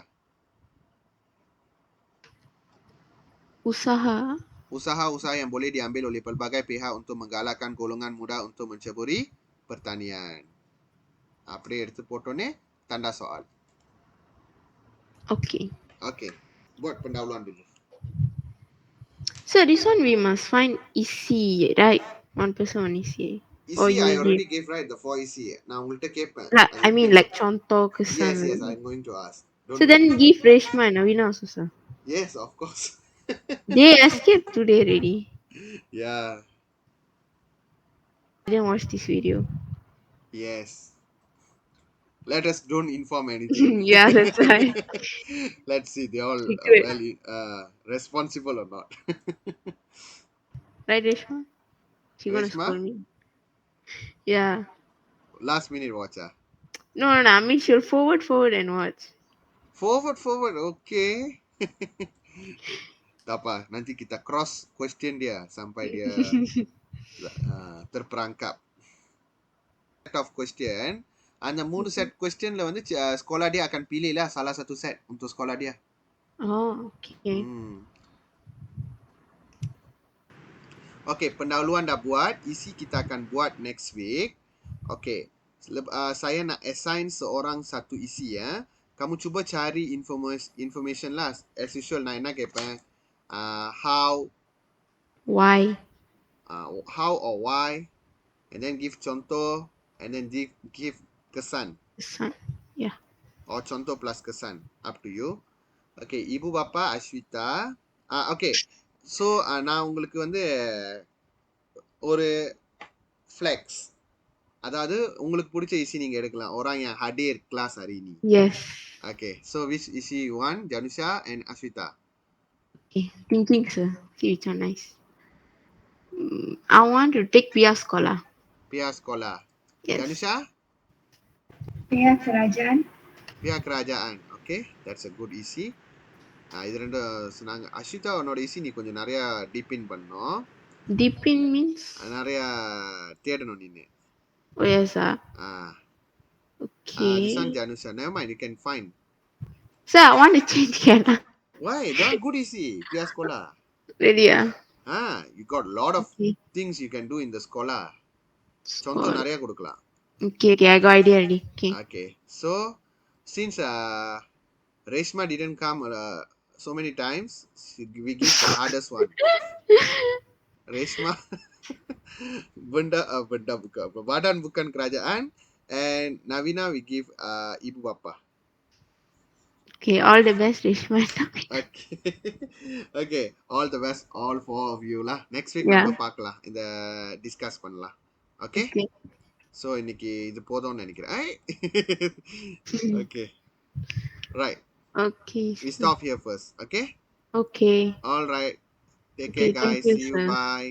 Speaker 1: Usaha-usaha yang boleh diambil oleh pelbagai pihak untuk menggalakkan golongan muda untuk menceburi pertanian. அப்படியே எடுத்து போட்டோன்னே tanda soal.
Speaker 3: Okay.
Speaker 1: Okay, buat pendahuluan dulu.
Speaker 3: So this one we must find EC, right? One person on EC. Or
Speaker 1: EC
Speaker 3: you
Speaker 1: I
Speaker 3: will
Speaker 1: already
Speaker 3: give.
Speaker 1: gave right the 4 EC. நான் உங்கள்கிட்ட கேட்பேன்
Speaker 3: Like,
Speaker 1: அது
Speaker 3: I mean
Speaker 1: எப்படின்னு.
Speaker 3: like contoh kesan.
Speaker 1: Yes, yes, I'm going to ask.
Speaker 3: So
Speaker 1: Don't worry.
Speaker 3: then give Reshma and Navina also, sir.
Speaker 1: Yes, of course.
Speaker 3: They escaped today already.
Speaker 1: Yeah,
Speaker 3: I didn't watch this video.
Speaker 1: yes. Let us don't inform anything.
Speaker 3: Yeah, that's right.
Speaker 1: Let's see they all
Speaker 3: Secret.
Speaker 1: well responsible or not.
Speaker 3: Right, Reshma? She gonna
Speaker 1: Reshma,
Speaker 3: scold me. Yeah.
Speaker 1: last minute watch ah.
Speaker 3: No, no, no. I mean she'll forward and watch.
Speaker 1: Forward, okay. Tak apa, nanti kita cross question dia sampai dia terperangkap. Set of question, அந்த 3 set questionல வந்து sekolah dia akan pilih lah salah satu set untuk sekolah dia.
Speaker 3: Oh, okay.
Speaker 1: Okay, pendahuluan dah buat, isi kita akan buat next week. Okay, saya nak assign seorang satu isi ya. Kamu cuba cari information lah. As usual, நான் என்ன கேட்பேன்? How,
Speaker 3: Why?
Speaker 1: how or why, and then give contoh, and then give kesan.
Speaker 3: Son. Yeah.
Speaker 1: Or contoh plus kesan. Up to you. Okay, ibu bapa Ashwita. Okay, so நான் உங்களுக்கு வந்து ஒரு flex. அதாவது உங்களுக்கு பிடிச்ச இசி நீங்க எடுக்கலாம். Orang yang hadir kelas hari ini.
Speaker 3: Yes.
Speaker 1: Okay, so which isi you want? Janusha and Ashwita.
Speaker 3: Okay. Thinking, sir. See which one nice. I want to take Pia Scholar.
Speaker 1: Pihak sekolah.
Speaker 3: Yes.
Speaker 1: Janusha?
Speaker 2: Pihak kerajaan.
Speaker 1: Pihak kerajaan. Okay, that's a good isi. இது ரெண்டு சொன்னாங்க. Ashwita உன்னோட isi நீ கொஞ்சம் நிறைய deep in பண்ணணும்.
Speaker 3: Deep in means?
Speaker 1: நிறைய தேடணும் நீனு.
Speaker 3: Oh, yes, sir. Okay.
Speaker 1: This one Janusha. Never mind, you can find.
Speaker 3: Sir, I want to change here.
Speaker 1: Why? That one good isi. Pihak sekolah.
Speaker 3: Really, yeah.
Speaker 1: You got a lot of
Speaker 3: Okay.
Speaker 1: things you can do in the sekolah. Contoh நிறைய கொடுக்கலாம்.
Speaker 3: Okay, I got idea already. Okay.
Speaker 1: Okay, so since Reshma didn't come so many times, we give the hardest one. Reshma, benda bukan apa, badan bukan kerajaan, and Navina we give ibu bapa.
Speaker 3: Okay, all the best, Reshma.
Speaker 1: Okay, okay, all the best, all 4 of you lah. Next week
Speaker 3: Yeah.
Speaker 1: நம்ம பார்க்கலாம், இந்த discuss பண்ணலாம். Okay.
Speaker 3: Okay.
Speaker 1: So இன்னைக்கு இது போதும்னு நினைக்கிறேன். Okay. Right.
Speaker 3: Okay.
Speaker 1: We stop here first. Okay.
Speaker 3: Okay.
Speaker 1: All right. Take
Speaker 3: Okay,
Speaker 1: care, guys.
Speaker 3: thank you,
Speaker 1: See you.
Speaker 3: sir.
Speaker 1: Bye.